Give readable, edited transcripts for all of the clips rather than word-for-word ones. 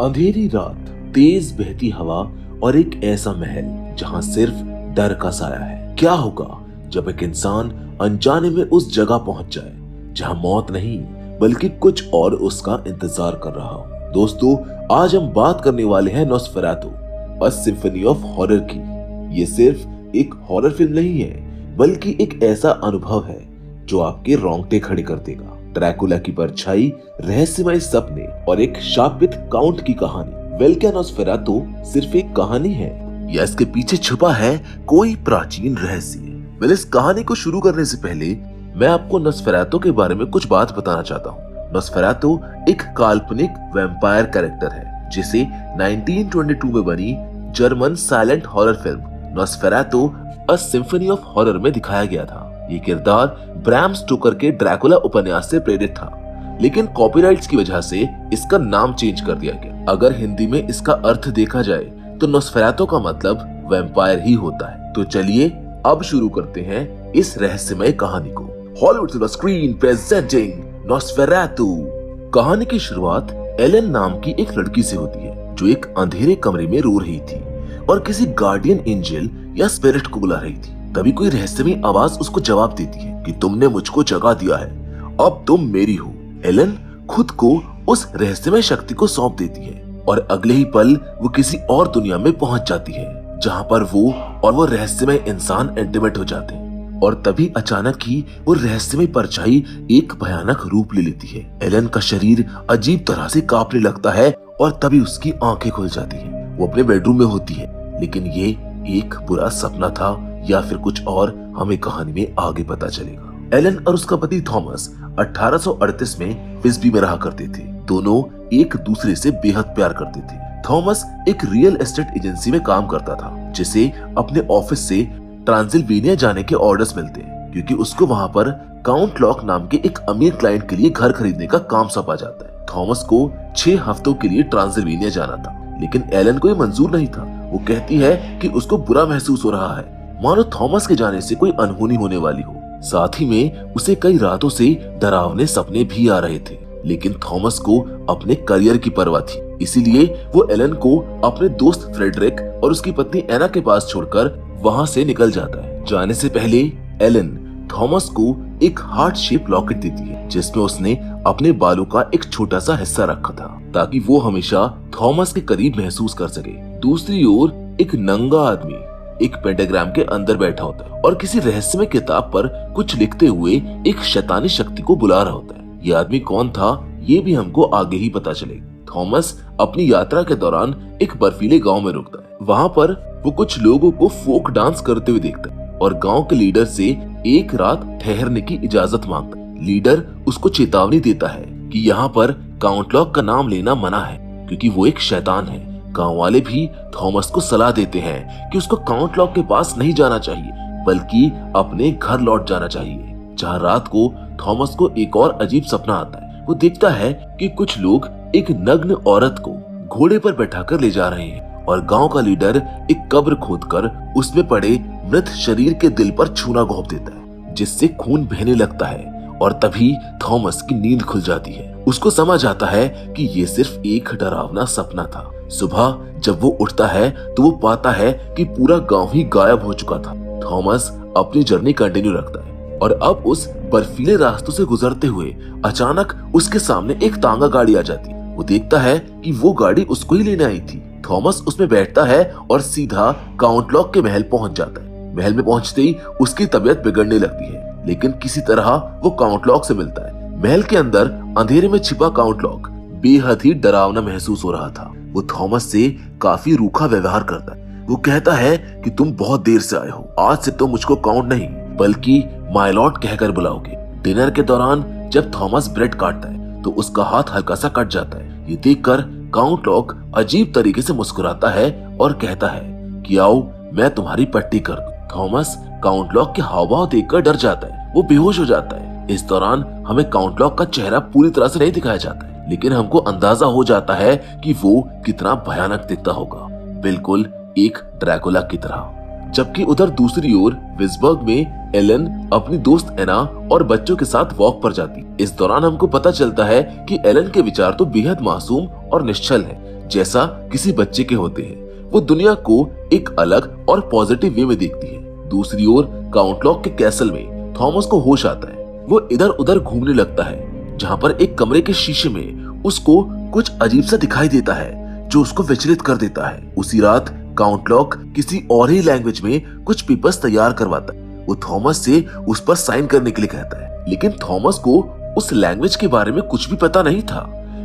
अंधेरी रात, तेज बहती हवा और एक ऐसा महल जहां सिर्फ डर का साया है। क्या होगा जब एक इंसान अनजाने में उस जगह पहुंच जाए जहां मौत नहीं बल्कि कुछ और उसका इंतजार कर रहा हो। दोस्तों, आज हम बात करने वाले हैं नॉस्फेरातु, अ सिम्फनी ऑफ हॉरर की। ये सिर्फ एक हॉरर फिल्म नहीं है बल्कि एक ऐसा अनुभव है जो आपके रोंगटे खड़े कर देगा। ड्रैकुला की परछाई, रहस्यमय सपने और एक शापित काउंट की कहानी। वेल, क्या नॉस्फेरातु सिर्फ एक कहानी है या इसके पीछे छुपा है कोई प्राचीन रहस्य? वेल, इस कहानी को शुरू करने से पहले मैं आपको नॉस्फेरातु के बारे में कुछ बात बताना चाहता हूँ। नॉस्फेरातु एक काल्पनिक वैम्पायर कैरेक्टर है जिसे 1922 में बनी German silent horror film Nosferatu, a symphony of horror में दिखाया गया था। ये किरदार ब्रैम स्टोकर के ड्रैकुला उपन्यास से प्रेरित था, लेकिन कॉपीराइट्स की वजह से इसका नाम चेंज कर दिया गया। अगर हिंदी में इसका अर्थ देखा जाए तो नॉस्फेरातु का मतलब वैम्पायर ही होता है। तो चलिए अब शुरू करते हैं इस रहस्यमय कहानी को। Hollywood silver screen presenting Nosferatu. कहानी की शुरुआत एलन नाम की एक लड़की से होती है जो एक अंधेरे कमरे में रो रही थी और किसी गार्डियन एंजल या स्पिरिट को बुला रही थी। तभी कोई रहस्यमय आवाज उसको जवाब देती है कि तुमने मुझको जगा दिया है, अब तुम मेरी हो। एलन खुद को उस रहस्यमय शक्ति को सौंप देती है और अगले ही पल वो किसी और दुनिया में पहुंच जाती है जहां पर वो और वो रहस्यमय इंसान इंटीमेट हो जाते हैं। और तभी अचानक ही वो रहस्यमय परछाई एक भयानक रूप ले लेती है। एलन का शरीर अजीब तरह से कांपने लगता है और तभी उसकी आंखें खुल जाती है। वो अपने बेडरूम में होती है, लेकिन ये एक बुरा सपना था या फिर कुछ और, हमें कहानी में आगे पता चलेगा। एलन और उसका पति थॉमस 1838 में विस्बी में रहा करते थे। दोनों एक दूसरे से बेहद प्यार करते थे। थॉमस एक रियल एस्टेट एजेंसी में काम करता था जिसे अपने ऑफिस से ट्रांसिल्वेनिया जाने के ऑर्डर्स मिलते हैं क्योंकि उसको वहां पर काउंट लॉक नाम के एक अमीर क्लाइंट के लिए घर खरीदने का काम सौंपा जाता है। थॉमस को 6 हफ्तों के लिए ट्रांसिल्वेनिया जाना था, लेकिन एलन को ये मंजूर नहीं था। वो कहती है कि उसको बुरा महसूस हो रहा है, मानो थॉमस के जाने से कोई अनहोनी होने वाली हो। साथ ही में उसे कई रातों से डरावने सपने भी आ रहे थे, लेकिन थॉमस को अपने करियर की परवाह थी। इसीलिए वो एलन को अपने दोस्त फ्रेडरिक और उसकी पत्नी एना के पास छोड़कर वहां से निकल जाता है। जाने से पहले एलन थॉमस को एक हार्ट शेप लॉकेट देती है जिसमें उसने अपने बालों का एक छोटा सा हिस्सा रखा था ताकि वो हमेशा थॉमस के करीब महसूस कर सके। दूसरी ओर एक नंगा आदमी एक पेंटाग्राम के अंदर बैठा होता है और किसी रहस्यमय किताब पर कुछ लिखते हुए एक शैतानी शक्ति को बुला रहा होता है। ये आदमी कौन था ये भी हमको आगे ही पता चलेगा। थॉमस अपनी यात्रा के दौरान एक बर्फीले गांव में रुकता है। वहां पर वो कुछ लोगों को फोक डांस करते हुए देखता है और गांव के लीडर से एक रात ठहरने की इजाजत मांगता है। लीडर उसको चेतावनी देता है कि यहाँ पर काउंट लॉक का नाम लेना मना है क्योंकि वो एक शैतान है। गांव वाले भी थॉमस को सलाह देते हैं कि उसको काउंट लॉक के पास नहीं जाना चाहिए बल्कि अपने घर लौट जाना चाहिए। जहाँ रात को थॉमस को एक और अजीब सपना आता है। वो देखता है कि कुछ लोग एक नग्न औरत को घोड़े पर बैठाकर ले जा रहे हैं और गांव का लीडर एक कब्र खोदकर उसमें पड़े मृत शरीर के दिल पर छूना घोंप देता है जिससे खून बहने लगता है। और तभी थॉमस की नींद खुल जाती है। उसको समझ आता है कि ये सिर्फ एक डरावना सपना था। सुबह जब वो उठता है तो वो पाता है कि पूरा गांव ही गायब हो चुका था। थॉमस अपनी जर्नी कंटिन्यू रखता है और अब उस बर्फीले रास्तों से गुजरते हुए अचानक उसके सामने एक तांगा गाड़ी आ जाती है। वो देखता है कि वो गाड़ी उसको ही लेने आई थी। थॉमस उसमें बैठता है और सीधा काउंट लॉक के महल पहुंच जाता है। महल में पहुंचते ही उसकी तबीयत बिगड़ने लगती है, लेकिन किसी तरह वो काउंट लॉक से मिलता है। महल के अंदर अंधेरे में छिपा काउंट लॉक बेहद ही डरावना महसूस हो रहा था। वो थॉमस से काफी रूखा व्यवहार करता है। वो कहता है कि तुम बहुत देर से आए हो, आज से तो मुझको काउंट नहीं बल्कि माय लॉर्ड कहकर बुलाओगे। डिनर के दौरान जब थॉमस ब्रेड काटता है तो उसका हाथ हल्का सा कट जाता है। ये देखकर काउंट लॉक अजीब तरीके से मुस्कुराता है और कहता है कि आओ मैं तुम्हारी पट्टी कर दूं। थॉमस काउंट लॉक के हावभाव देखकर डर जाता है। वो बेहोश हो जाता है। इस दौरान हमें काउंट लॉक का चेहरा पूरी तरह से नहीं दिखाया जाता है, लेकिन हमको अंदाजा हो जाता है कि वो कितना भयानक दिखता होगा, बिल्कुल एक ड्रैकुला की तरह। जबकि उधर दूसरी ओर विस्बर्ग में एलन अपनी दोस्त एना और बच्चों के साथ वॉक पर जाती। इस दौरान हमको पता चलता है कि एलन के विचार तो बेहद मासूम और निश्चल हैं, जैसा किसी बच्चे के होते हैं। वो दुनिया को एक अलग और पॉजिटिव वे में देखती है। दूसरी ओर काउंट लॉक के कैसल में थॉमस को होश आता है। वो इधर उधर घूमने लगता है, जहाँ पर एक कमरे के शीशे में उसको कुछ अजीब सा दिखाई देता है जो उसको विचलित कर देता है। उसी रात काउंट लॉक किसी और ही लैंग्वेज में कुछ पेपर्स तैयार करवाता है। वो थॉमस से उस पर साइन करने के लिए कहता है, लेकिन थॉमस को उस लैंग्वेज के बारे में कुछ भी पता नहीं था,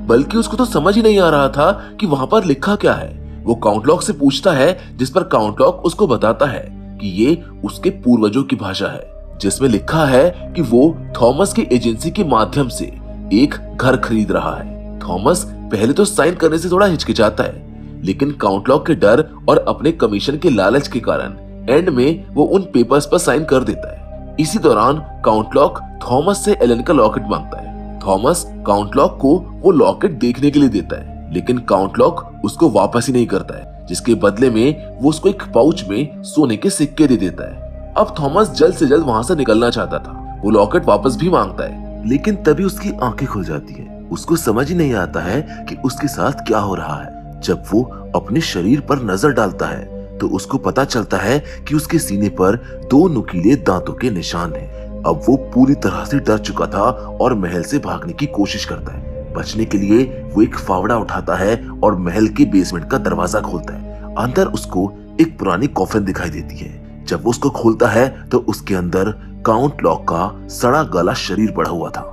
बल्कि उसको तो समझ ही नहीं आ रहा था कि वहाँ पर लिखा क्या है। वो काउंट लॉक से पूछता है, जिस पर काउंट लॉक उसको बताता है कि ये उसके पूर्वजों की भाषा है, जिसमें लिखा है कि वो थॉमस की एजेंसी के माध्यम से एक घर खरीद रहा है। थॉमस पहले तो साइन करने से थोड़ा हिचकिचाता है, लेकिन काउंट लॉक के डर और अपने कमीशन के लालच के कारण एंड में वो उन पेपर्स पर साइन कर देता है। इसी दौरान काउंट लॉक थॉमस से एलन का लॉकेट मांगता है। थॉमस काउंट लॉक को वो लॉकेट देखने के लिए देता है, लेकिन काउंट लॉक उसको वापस ही नहीं करता है, जिसके बदले में वो उसको एक पाउच में सोने के सिक्के दे देता है। अब थॉमस जल्द से जल्द वहां से निकलना चाहता था। वो लॉकेट वापस भी मांगता है, लेकिन तभी उसकी आंखें खुल जाती है। उसको समझ ही नहीं आता है कि उसके साथ क्या हो रहा है। जब वो अपने शरीर पर नजर डालता है तो उसको पता चलता है कि उसके सीने पर 2 नुकीले दांतों के निशान हैं। अब वो पूरी तरह से डर चुका था और महल से भागने की कोशिश करता है। बचने के लिए वो एक फावड़ा उठाता है और महल के बेसमेंट का दरवाजा खोलता है। अंदर उसको एक पुरानी कॉफिन दिखाई देती है। जब वो उसको खोलता है तो उसके अंदर काउंट लॉक का सड़ा गला शरीर पड़ा हुआ था।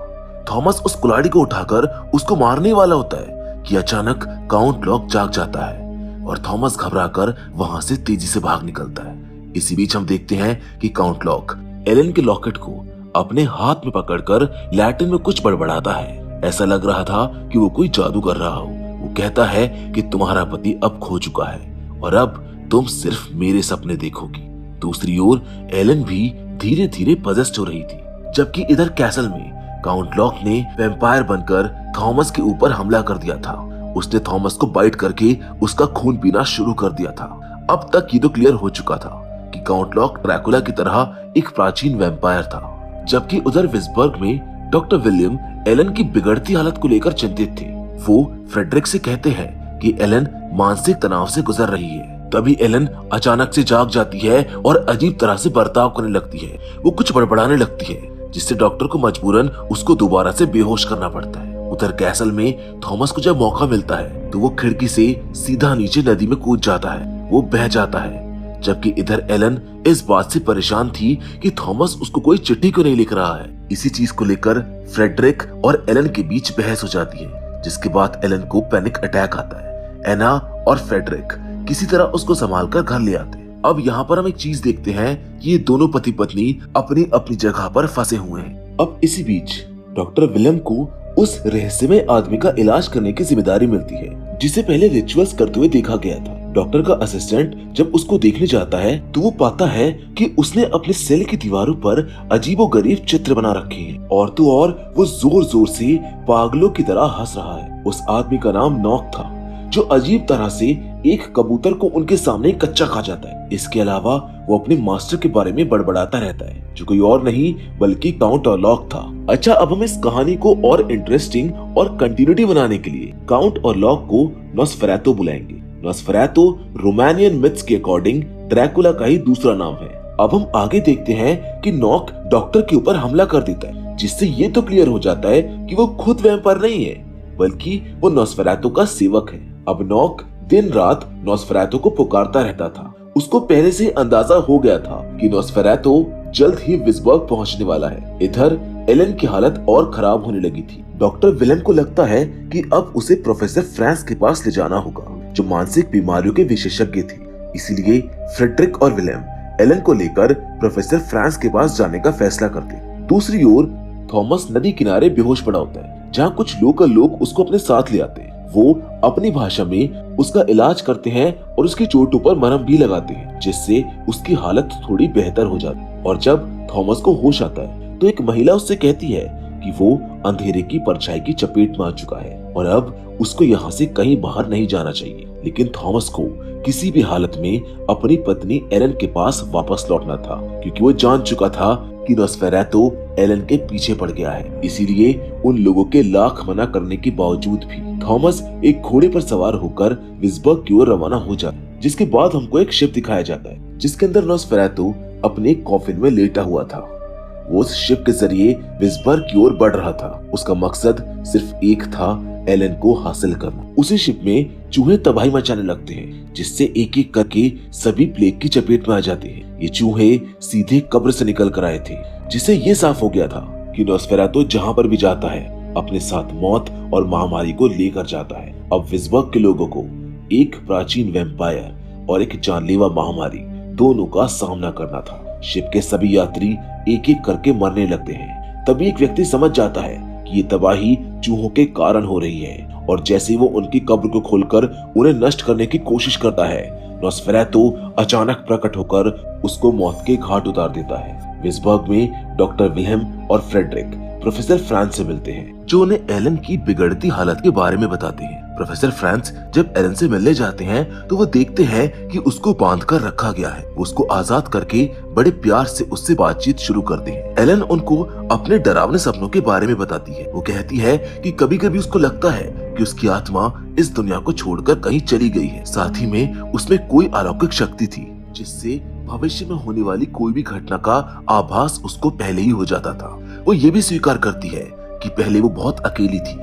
थॉमस उस कुल्हाड़ी को उठाकर उसको मारने वाला होता है कि अचानक काउंट लॉक जाग जाता है और थॉमस घबराकर वहां से तेजी से भाग निकलता है। इसी बीच हम देखते हैं कि काउंट लॉक एलन के लॉकेट को अपने हाथ में पकड़कर लैटिन में कुछ बड़बड़ाता है। ऐसा लग रहा था कि वो कोई जादू कर रहा हो। वो कहता है कि तुम्हारा पति अब खो चुका है और अब तुम सिर्फ मेरे सपने देखोगी। दूसरी ओर एलन भी धीरे धीरे पजेस्ड हो रही थी, जबकि इधर कैसल में काउंट लॉक ने वैम्पायर बनकर थॉमस के ऊपर हमला कर दिया था। उसने थॉमस को बाइट करके उसका खून पीना शुरू कर दिया था। अब तक ये तो क्लियर हो चुका था कि काउंट लॉक ड्रैकुला की तरह एक प्राचीन वैम्पायर था, जबकि उधर विस्बर्ग में डॉक्टर विलियम एलन की बिगड़ती हालत को लेकर चिंतित थे। वो फ्रेडरिक से कहते हैं कि एलन मानसिक तनाव से गुजर रही है। तभी एलन अचानक से जाग जाती है और अजीब तरह से बर्ताव करने लगती है। वो कुछ बड़बड़ाने लगती है, जिससे डॉक्टर को मजबूरन उसको दोबारा से बेहोश करना पड़ता है। उधर कैसल में थॉमस को जब मौका मिलता है तो वो खिड़की से सीधा नीचे नदी में कूद जाता है। वो बह जाता है, जबकि इधर एलन इस बात से परेशान थी कि थॉमस उसको कोई चिट्ठी क्यों नहीं लिख रहा है। इसी चीज को लेकर फ्रेडरिक और एलन के बीच बहस हो जाती है, जिसके बाद एलन को पैनिक अटैक आता है। एना और फ्रेडरिक किसी तरह उसको संभाल कर घर ले आते हैं। अब यहाँ पर हम एक चीज देखते हैं, ये दोनों पति पत्नी अपनी अपनी जगह पर फंसे हुए हैं। अब इसी बीच डॉक्टर विलियम को उस रहस्यमय आदमी का इलाज करने की जिम्मेदारी मिलती है, जिसे पहले रिचुअल्स करते हुए देखा गया था। डॉक्टर का असिस्टेंट जब उसको देखने जाता है तो वो पाता है कि उसने अपने सेल की दीवारों पर अजीबोगरीब चित्र बना रखे हैं, और तो और वो जोर जोर से पागलों की तरह हंस रहा है। उस आदमी का नाम नॉक था, जो अजीब तरह से एक कबूतर को उनके सामने कच्चा खा जाता है। इसके अलावा वो अपने मास्टर के बारे में बड़बड़ाता रहता है, जो कोई और नहीं बल्कि काउंट और लॉक था। अच्छा, अब हम इस कहानी को और इंटरेस्टिंग और कंटिन्यूटी बनाने के लिए काउंट और लॉक को नॉस्फेरातो बुलाएंगे। नॉस्फेरातो रोमानियन मिथ्स के अकॉर्डिंग ड्रैकुला का ही दूसरा नाम है। अब हम आगे देखते हैं कि नॉक डॉक्टर के ऊपर हमला कर देता है, जिससे ये तो क्लियर हो जाता है कि वो खुद वैम्पायर नहीं है, बल्कि वो नॉस्फेरातो का सेवक है। अब नॉक दिन रात नॉस्फेरातो को पुकारता रहता था। उसको पहले से अंदाजा हो गया था कि नॉस्फेरातो जल्द ही विस्बर्ग पहुंचने वाला है। इधर एलन की हालत और खराब होने लगी थी। डॉक्टर विलियम को लगता है कि अब उसे प्रोफेसर फ्रांस के पास ले जाना होगा, जो मानसिक बीमारियों के विशेषज्ञ थे। इसीलिए फ्रेडरिक और विलियम एलन को लेकर प्रोफेसर फ्रांस के पास जाने का फैसला करते। दूसरी ओर थॉमस नदी किनारे बेहोश पड़ा होता है, जहाँ कुछ लोकल लोग उसको अपने साथ ले आते हैं। वो अपनी भाषा में उसका इलाज करते हैं और उसकी चोटों पर मरहम भी लगाते हैं, जिससे उसकी हालत थोड़ी बेहतर हो जाती है। और जब थॉमस को होश आता है तो एक महिला उससे कहती है कि वो अंधेरे की परछाई की चपेट में आ चुका है और अब उसको यहाँ से कहीं बाहर नहीं जाना चाहिए। लेकिन थॉमस को किसी भी हालत में अपनी पत्नी एलन के पास वापस लौटना था, क्योंकि वो जान चुका था कि नॉस्फेरातु एलन के पीछे पड़ गया है। इसीलिए उन लोगों के लाख मना करने के बावजूद भी थॉमस एक घोड़े पर सवार होकर विज़बर्ग की ओर रवाना हो जाता है, जिसके बाद हमको एक शिप दिखाया जाता है जिसके अंदर नॉस्फेरातु अपने कॉफिन में लेटा हुआ था। वो उस शिप के जरिए विज़बर्ग की ओर बढ़ रहा था। उसका मकसद सिर्फ एक था, एलन को हासिल करना। उसी शिप में चूहे तबाही मचाने लगते हैं, जिससे एक एक करके सभी प्लेग की चपेट में आ जाते हैं। ये चूहे सीधे कब्र से निकल कर आए थे, जिससे ये साफ हो गया था कि नॉस्फेरातु जहाँ पर भी जाता है अपने साथ मौत और महामारी को लेकर जाता है। अब विज़बर्ग के लोगों को एक प्राचीन वैम्पायर और एक जानलेवा महामारी दोनों का सामना करना था। शिप के सभी यात्री एक एक करके मरने लगते हैं। तभी एक व्यक्ति समझ जाता है कि ये तबाही चूहों के कारण हो रही है, और जैसे वो उनकी कब्र को खोलकर उन्हें नष्ट करने की कोशिश करता है, नॉस्फेरातु अचानक प्रकट होकर उसको मौत के घाट उतार देता है। विज़बर्ग में डॉक्टर विल्हेम और फ्रेडरिक प्रोफेसर फ्रांस से मिलते हैं, जो उन्हें एलन की बिगड़ती हालत के बारे में बताते हैं। प्रोफेसर फ्रांस जब एलन से मिलने जाते हैं तो वो देखते हैं कि उसको बांध कर रखा गया है। उसको आजाद करके बड़े प्यार से उससे बातचीत शुरू करते हैं। एलन उनको अपने डरावने सपनों के बारे में बताती है। वो कहती है कि कभी कभी उसको लगता है कि उसकी आत्मा इस दुनिया को छोड़कर कहीं चली गई है। साथ ही में उसमें कोई अलौकिक शक्ति थी, जिससे भविष्य में होने वाली कोई भी घटना का आभास उसको पहले ही हो जाता था। वो ये भी स्वीकार करती है कि पहले वो बहुत अकेली थी,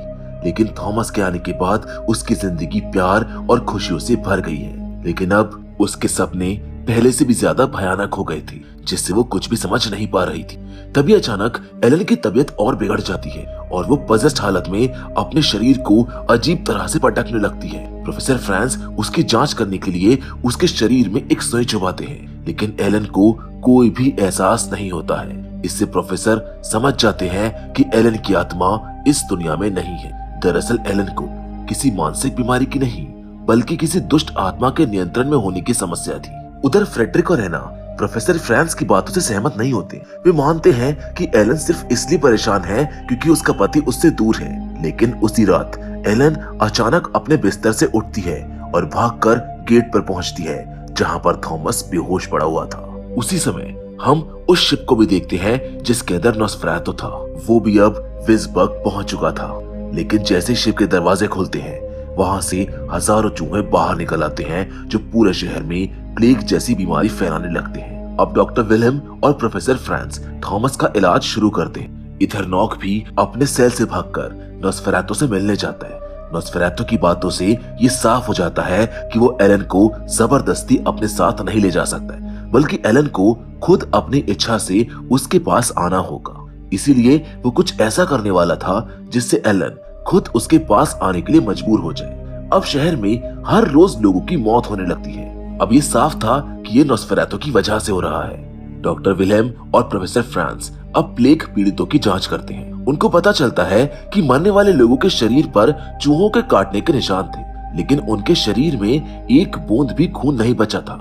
लेकिन थॉमस के आने के बाद उसकी जिंदगी प्यार और खुशियों से भर गई है। लेकिन अब उसके सपने पहले से भी ज्यादा भयानक हो गए थे, जिससे वो कुछ भी समझ नहीं पा रही थी। तभी अचानक एलन की तबीयत और बिगड़ जाती है और वो पजेस्ड हालत में अपने शरीर को अजीब तरह से पटकने लगती है। प्रोफेसर फ्रांस उसकी जांच करने के लिए उसके शरीर में एक सुई चुभाते हैं, लेकिन एलन को कोई भी एहसास नहीं होता है। इससे प्रोफेसर समझ जाते हैं कि एलन की आत्मा इस दुनिया में नहीं है। दरअसल एलन को किसी मानसिक बीमारी की नहीं, बल्कि किसी दुष्ट आत्मा के नियंत्रण में होने की समस्या थी। उधर फ्रेडरिक और एना प्रोफेसर फ्रांस की बातों से सहमत नहीं होते। वे मानते हैं कि एलन सिर्फ इसलिए परेशान है क्योंकि उसका पति उससे दूर है। लेकिन उसी रात एलन अचानक अपने बिस्तर से उठती है और भागकर गेट पर पहुंचती है, जहां पर थॉमस बेहोश पड़ा हुआ था। उसी समय हम उस शिप को भी देखते हैं जिसके अंदर नॉस्फेरातु था। वो भी अब विज़बर्ग पहुंच चुका था। लेकिन जैसे शिप के दरवाजे खुलते हैं, वहां से हजारों चूहे बाहर निकल आते हैं, जो पूरे शहर में प्लेग जैसी बीमारी फैलाने लगते हैं। अब डॉक्टर विल्हेम और प्रोफेसर फ्रांस थॉमस का इलाज शुरू करते हैं। इधर नॉक भी अपने सेल से भागकर नॉस्फेरातु से मिलने जाता है। नॉस्फेरातु की बातों से ये साफ हो जाता है कि वो एलन को जबरदस्ती अपने साथ नहीं ले जा सकता है, बल्कि एलन को खुद अपनी इच्छा से उसके पास आना होगा। इसीलिए वो कुछ ऐसा करने वाला था जिससे एलन खुद उसके पास आने के लिए मजबूर हो जाए। अब शहर में हर रोज लोगों की मौत होने लगती है। अब ये साफ था कि ये नॉस्फेरातु की वजह से हो रहा है। डॉक्टर विल्हेम और प्रोफेसर फ्रांस अब प्लेग पीड़ितों की जांच करते हैं। उनको पता चलता है कि मरने वाले लोगों के शरीर पर चूहों के काटने के निशान थे, लेकिन उनके शरीर में एक बूंद भी खून नहीं बचा था।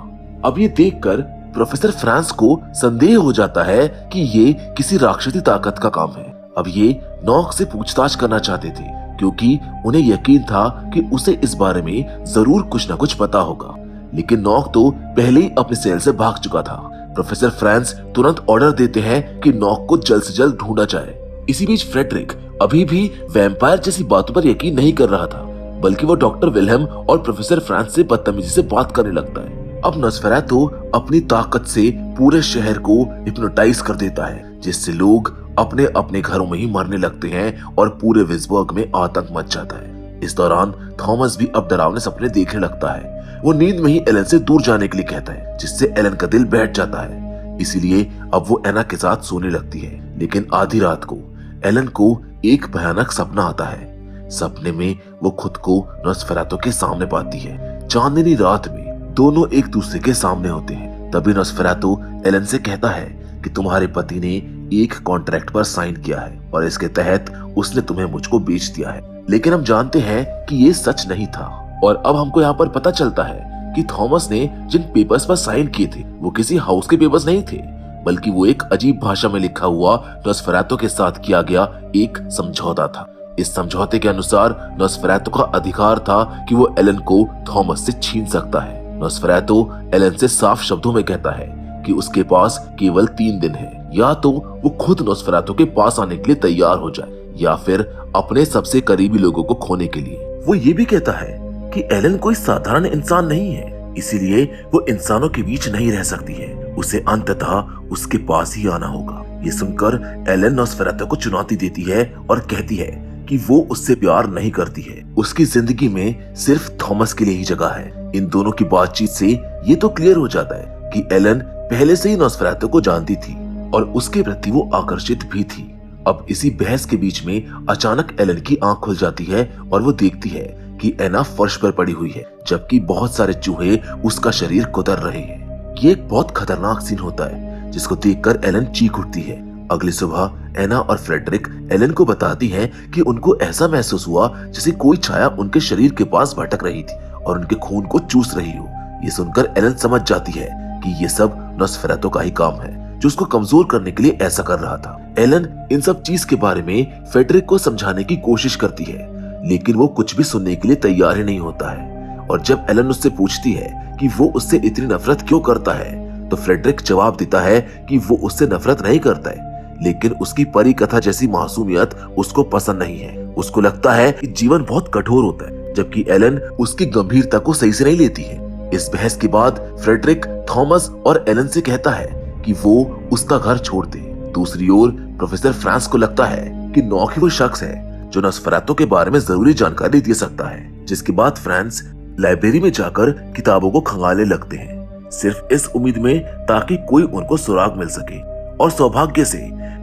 अब ये देखकर प्रोफेसर फ्रांस को संदेह हो जाता है कि ये किसी राक्षसी ताकत का काम है। अब ये नॉक से पूछताछ करना चाहते थे, क्योंकि उन्हें यकीन था कि उसे इस बारे में जरूर कुछ न कुछ पता होगा। लेकिन नॉक तो पहले ही अपने सेल से भाग चुका था। प्रोफेसर फ्रांस तुरंत ऑर्डर देते हैं कि नॉक को जल्द से जल्द ढूंढा जाए। इसी बीच फ्रेडरिक अभी भी वैम्पायर जैसी बातों पर यकीन नहीं कर रहा था, बल्कि वो डॉक्टर विल्हेम और प्रोफेसर फ्रांस से बदतमीजी से बात करने लगता है। अब नॉस्फेरातु अपनी ताकत से पूरे शहर को हिप्नोटाइज कर देता है, जिससे लोग अपने अपने घरों में ही मरने लगते हैं और पूरे विज़बर्ग में आतंक मच जाता है। इस दौरान थॉमस भी अब डरावने सपने देखने लगता है। वो नींद में ही एलन से दूर जाने के लिए कहता है, जिससे एलन का दिल बैठ जाता है। इसीलिए अब वो एना के साथ सोने लगती है। लेकिन आधी रात को एलन को एक भयानक सपना आता है। सपने में वो खुद को नॉस्फेरातु के सामने पाती है। चांदनी रात में दोनों एक दूसरे के सामने होते हैं। तभी नॉस्फेरातु एलन से कहता है कि तुम्हारे पति ने एक कॉन्ट्रैक्ट पर साइन किया है और इसके तहत उसने तुम्हें मुझको बेच दिया है। लेकिन हम जानते हैं कि ये सच नहीं था। और अब हमको यहाँ पर पता चलता है कि थॉमस ने जिन पेपर्स पर साइन किए थे वो किसी हाउस के पेपर्स नहीं थे, बल्कि वो एक अजीब भाषा में लिखा हुआ नॉस्फेरातु के साथ किया गया एक समझौता था। इस समझौते के अनुसार नॉस्फेरातु का अधिकार था कि वो एलन को थॉमस से छीन सकता है। नॉस्फेरातु एलन से साफ शब्दों में कहता है कि उसके पास केवल 3 दिन है। या तो वो खुद नोस्फेरातु के पास आने के लिए तैयार हो जाए या फिर अपने सबसे करीबी लोगों को खोने के लिए। वो ये भी कहता है कि एलन कोई साधारण इंसान नहीं है, इसीलिए वो इंसानों के बीच नहीं रह सकती है, उसे अंततः उसके पास ही आना होगा। ये सुनकर एलन नोस्फेरातु को चुनौती देती है और कहती है कि वो उससे प्यार नहीं करती है, उसकी जिंदगी में सिर्फ थॉमस के लिए ही जगह है। इन दोनों की बातचीत से ये तो क्लियर हो जाता है कि एलन पहले से ही नोस्फेरातु को जानती थी और उसके प्रति वो आकर्षित भी थी। अब इसी बहस के बीच में अचानक एलन की आंख खुल जाती है और वो देखती है कि एना फर्श पर पड़ी हुई है, जबकि बहुत सारे चूहे उसका शरीर कुतर रहे हैं। ये एक बहुत खतरनाक सीन होता है जिसको देखकर एलन चीख उठती है। अगली सुबह एना और फ्रेडरिक एलन को बताती हैं कि उनको ऐसा महसूस हुआ जैसे कोई छाया उनके शरीर के पास भटक रही थी और उनके खून को चूस रही हो। ये सुनकर एलन समझ जाती है कि ये सब नोस्फेरातु का ही काम है, जो उसको कमजोर करने के लिए ऐसा कर रहा था। एलन इन सब चीज के बारे में फ्रेडरिक को समझाने की कोशिश करती है, लेकिन वो कुछ भी सुनने के लिए तैयार ही नहीं होता है। और जब एलन उससे पूछती है कि वो उससे इतनी नफरत क्यों करता है, तो फ्रेडरिक जवाब देता है कि वो उससे नफरत नहीं करता है, लेकिन उसकी परी कथा जैसी मासूमियत उसको पसंद नहीं है। उसको लगता है कि जीवन बहुत कठोर होता है, जबकि एलन उसकी गंभीरता को सही से नहीं लेती है। इस बहस के बाद फ्रेडरिक थॉमस और एलन से कहता है कि वो उसका घर छोड़ दे। दूसरी ओर प्रोफेसर फ्रांस को लगता है कि नॉक ही वो शख्स है जो नोस्फेरातु के बारे में जरूरी जानकारी दे सकता है। जिसके बाद फ्रांस लाइब्रेरी में जाकर किताबों को खंगालने लगते हैं, सिर्फ इस उम्मीद में ताकि कोई उनको सुराग मिल सके। और सौभाग्य से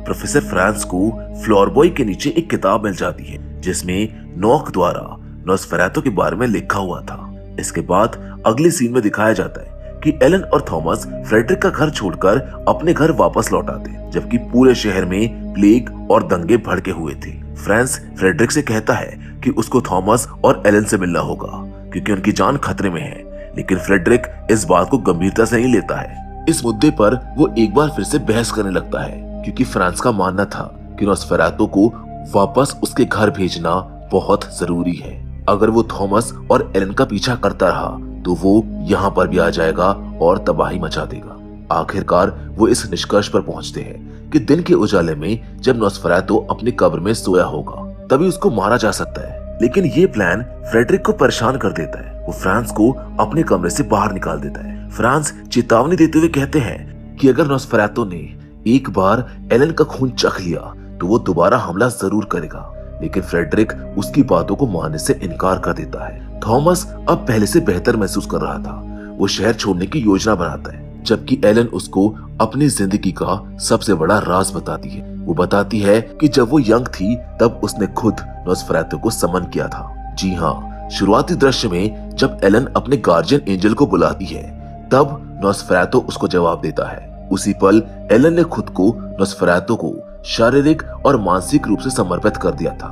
प्रोफेसर फ्रांस को फ्लोरबॉय के नीचे एक किताब मिल जाती है जिसमें नॉक द्वारा नोस्फेरातु के बारे में लिखा हुआ था। इसके बाद अगले सीन में दिखाया जाता है कि एलन और थॉमस फ्रेडरिक का घर छोड़कर अपने घर वापस लौट आते, जबकि पूरे शहर में प्लेग और दंगे भड़के हुए थे। फ्रांस फ्रेडरिक से कहता है कि उसको थॉमस और एलन से मिलना होगा क्योंकि उनकी जान खतरे में है, लेकिन फ्रेडरिक इस बात को गंभीरता से नहीं लेता है। इस मुद्दे पर वो एक बार फिर से बहस करने लगता है क्योंकि फ्रांस का मानना था कि नोस्फेरातु को वापस उसके घर भेजना बहुत जरूरी है। अगर वो थॉमस और एलन का पीछा करता रहा तो वो यहाँ पर भी आ जाएगा और तबाही मचा देगा। आखिरकार वो इस निष्कर्ष पर पहुंचते हैं कि दिन के उजाले में जब नोस्फेरातु अपनी कब्र में सोया होगा तभी उसको मारा जा सकता है। लेकिन ये प्लान फ्रेडरिक को परेशान कर देता है। वो फ्रांस को अपने कमरे से बाहर निकाल देता है। फ्रांस चेतावनी देते हुए कहते हैं कि अगर नोस्फेरातु ने एक बार एलन का खून चख लिया तो वो दोबारा हमला जरूर करेगा, लेकिन फ्रेडरिक उसकी बातों को मानने से इनकार कर देता है। थॉमस अब पहले से बेहतर महसूस कर रहा था। वो शहर छोड़ने की योजना बनाता है, जबकि एलन उसको अपनी जिंदगी का सबसे बड़ा राज बताती है। वो बताती है कि जब वो यंग थी तब उसने खुद नोस्फेरातु को समन किया था। जी हाँ, शुरुआती दृश्य में जब एलन अपने गार्जियन एंजल को बुलाती है तब नोस्फेरातु उसको जवाब देता है। उसी पल एलन ने खुद को नोस्फेरातु को शारीरिक और मानसिक रूप से समर्पित कर दिया था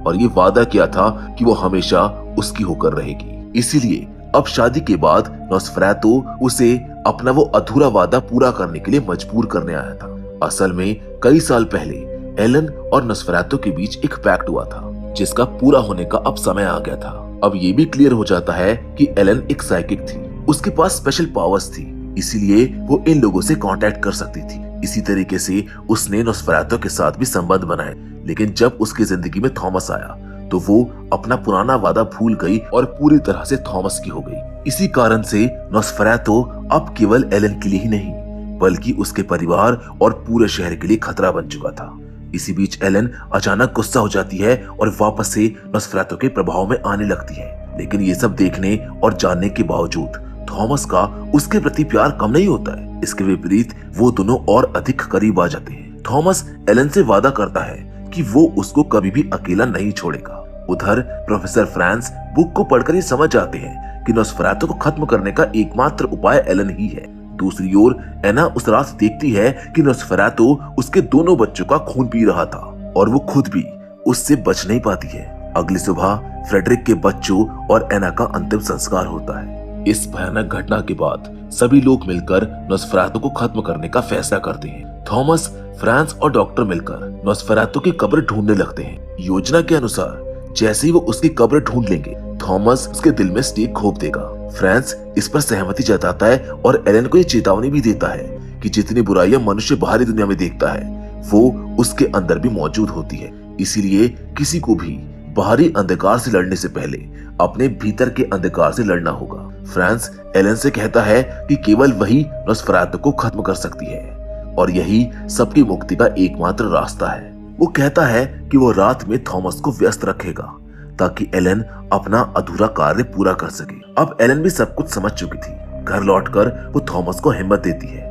और ये वादा किया था कि वो हमेशा उसकी होकर रहेगी। इसीलिए अब शादी के बाद नोस्फेरातु उसे अपना वो अधूरा वादा पूरा करने के लिए मजबूर करने आया था। असल में कई साल पहले एलन और नोस्फेरातु के बीच एक पैक्ट हुआ था जिसका पूरा होने का अब समय आ गया था। अब ये भी क्लियर हो जाता है कि एलन एक साइकिक थी, उसके पास स्पेशल पावर्स थी, इसीलिए वो इन लोगों से कांटेक्ट कर सकती थी। इसी तरीके से उसने नोस्फेरातु के साथ भी संबंध बनाए, लेकिन जब उसकी जिंदगी में थॉमस आया तो वो अपना पुराना वादा भूल गई और पूरी तरह से थॉमस की हो गई। इसी कारण से नोस्फेरातु अब केवल एलन के लिए ही नहीं बल्कि उसके परिवार और पूरे शहर के लिए खतरा बन चुका था। इसी बीच एलन अचानक गुस्सा हो जाती है और वापस से नोस्फेरातु के प्रभाव में आने लगती है, लेकिन ये सब देखने और जानने के बावजूद थॉमस का उसके प्रति प्यार कम नहीं होता है। इसके विपरीत वो दोनों और अधिक करीब आ जाते हैं। थॉमस एलन से वादा करता है कि वो उसको कभी भी अकेला नहीं छोड़ेगा। उधर प्रोफेसर फ्रांस बुक को पढ़कर ही समझ जाते हैं कि नोस्फेरातु को खत्म करने का एकमात्र उपाय एलन ही है। दूसरी ओर एना उस रात देखती है कि नोस्फेरातु उसके दोनों बच्चों का खून पी रहा था और वो खुद भी उससे बच नहीं पाती है। अगली सुबह फ्रेडरिक के बच्चों और एना का अंतिम संस्कार होता है। इस भयानक घटना के बाद सभी लोग मिलकर नोस्फेरातु को खत्म करने का फैसला करते हैं। थॉमस, फ्रांस और डॉक्टर मिलकर नोस्फेरातु की कब्र ढूंढने लगते हैं। योजना के अनुसार जैसे ही वो उसकी कब्र ढूंढ लेंगे, थॉमस उसके दिल में स्टेक घोंप देगा। फ्रांस इस पर सहमति जताता है और एलन को ये चेतावनी भी देता है कि जितनी बुराइयां मनुष्य बाहरी दुनिया में देखता है वो उसके अंदर भी मौजूद होती है। इसीलिए किसी को भी बाहरी अंधकार से लड़ने से पहले अपने भीतर के अंधकार से लड़ना होगा। फ्रांस एलन से कहता है कि केवल वही नॉस्फेरातु को खत्म कर सकती है और यही सबकी मुक्ति का एकमात्र रास्ता है। वो कहता है कि वो रात में थॉमस को व्यस्त रखेगा ताकि एलन अपना अधूरा कार्य पूरा कर सके। अब एलन भी सब कुछ समझ चुकी थी। घर लौटकर वो थॉमस को हिम्मत देती है।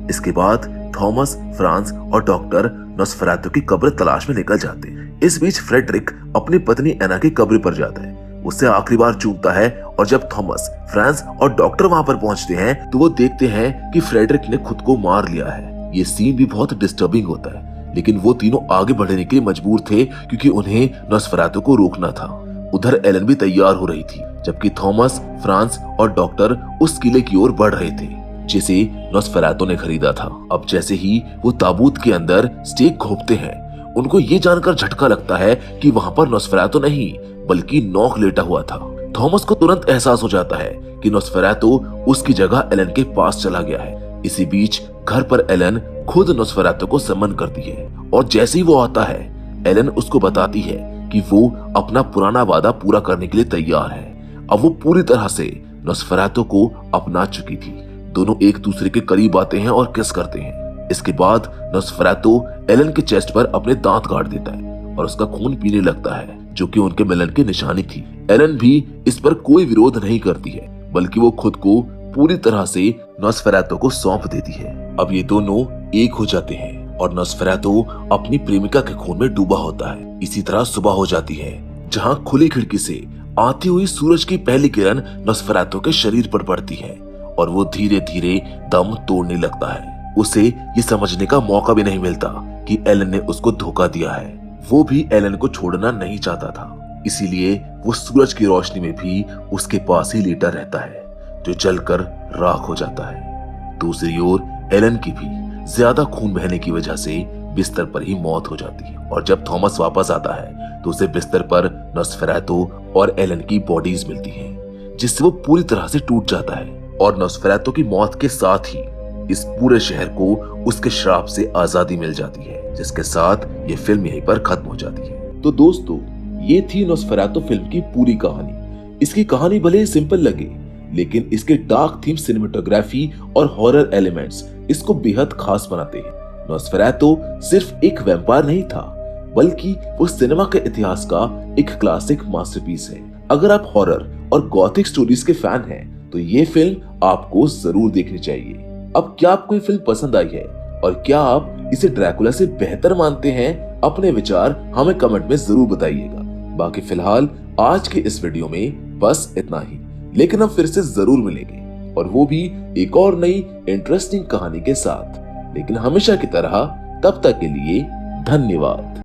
इसके बाद थॉमस, फ्रांस और डॉक्टर नॉस्फेरातु की कब्र तलाश में निकल जाते हैं। इस बीच फ्रेडरिक अपनी पत्नी एना की कब्र पर जाता है, उससे आखिरी बार चूमता है और जब थॉमस, फ्रांस और डॉक्टर वहां पर पहुंचते हैं तो वो देखते हैं कि फ्रेडरिक ने खुद को मार लिया है। ये सीन भी बहुत डिस्टर्बिंग होता है, लेकिन वो तीनों आगे बढ़ने के लिए मजबूर थे क्योंकि उन्हें नॉस्फेरातु को रोकना था। उधर एलन भी तैयार हो रही थी, जबकि थॉमस, फ्रांस और डॉक्टर उस किले की ओर बढ़ रहे थे जिसे नॉस्फेरातु ने खरीदा था। अब जैसे ही वो ताबूत के अंदर स्टेक घोंपते हैं, उनको ये जानकर झटका लगता है कि वहां पर नॉस्फेरातु नहीं बल्कि नॉक लेटा हुआ था। थॉमस को तुरंत एहसास हो जाता है कि नॉस्फेरातु उसकी जगह एलन के पास चला गया है। इसी बीच घर पर एलन खुद नॉस्फेरातु को समन करती है और जैसे ही वो आता है, एलन उसको बताती है कि वो अपना पुराना वादा पूरा करने के लिए तैयार है। अब वो पूरी तरह से नॉस्फेरातु को अपना चुकी थी। दोनों एक दूसरे के करीब आते हैं और किस करते हैं। इसके बाद नॉस्फेरातु एलन के चेस्ट पर अपने दांत गाड़ देता है और उसका खून पीने लगता है, जो कि उनके मिलन की निशानी थी। एलन भी इस पर कोई विरोध नहीं करती है, बल्कि वो खुद को पूरी तरह से नॉस्फेरातु को सौंप देती है। अब ये दोनों एक हो जाते हैं और नॉस्फेरातु अपनी प्रेमिका के खून में डूबा होता है। इसी तरह सुबह हो जाती है, जहां खुली खिड़की से आती हुई सूरज की पहली किरण नॉस्फेरातु के शरीर पर पड़ती है और वो धीरे धीरे दम तोड़ने लगता है। उसे ये समझने का मौका भी नहीं मिलता कि एलन ने उसको धोखा दिया है। वो भी एलन को छोड़ना नहीं चाहता था, इसीलिए वो सूरज की रोशनी में भी उसके पास ही लेटा रहता है, जो जलकर राख हो जाता है। दूसरी ओर एलन की भी ज्यादा खून बहने की वजह से बिस्तर पर ही मौत हो जाती है और जब थॉमस वापस आता है तो उसे बिस्तर पर नॉस्फेरातु और एलन की बॉडीज मिलती हैं, जिससे वो पूरी तरह से टूट जाता है और नॉस्फेरातु की मौत के साथ ही इस पूरे शहर को उसके श्राप से आजादी मिल जाती है, जिसके साथ ये फिल्म यहीं पर खत्म हो जाती है। तो दोस्तों, ये थी नॉस्फेरातु फिल्म की पूरी कहानी। इसकी कहानी भले ही सिंपल लगे, लेकिन इसके डार्क थीम, सिनेमेटोग्राफी और हॉरर एलिमेंट्स इसको बेहद खास बनाते हैं। नॉस्फेरातु सिर्फ एक वैम्पायर नहीं था, बल्कि वो सिनेमा के इतिहास का एक क्लासिक मास्टरपीस है। अगर आप हॉरर और गॉथिक स्टोरीज के फैन हैं, तो ये फिल्म आपको जरूर देखनी चाहिए। अब क्या आपको ये फिल्म पसंद आई है और क्या आप इसे ड्रैकुला से बेहतर मानते हैं? अपने विचार हमें कमेंट में जरूर बताइएगा। बाकी फिलहाल आज के इस वीडियो में बस इतना ही, लेकिन हम फिर से जरूर मिलेंगे और वो भी एक और नई इंटरेस्टिंग कहानी के साथ। लेकिन हमेशा की तरह तब तक के लिए धन्यवाद।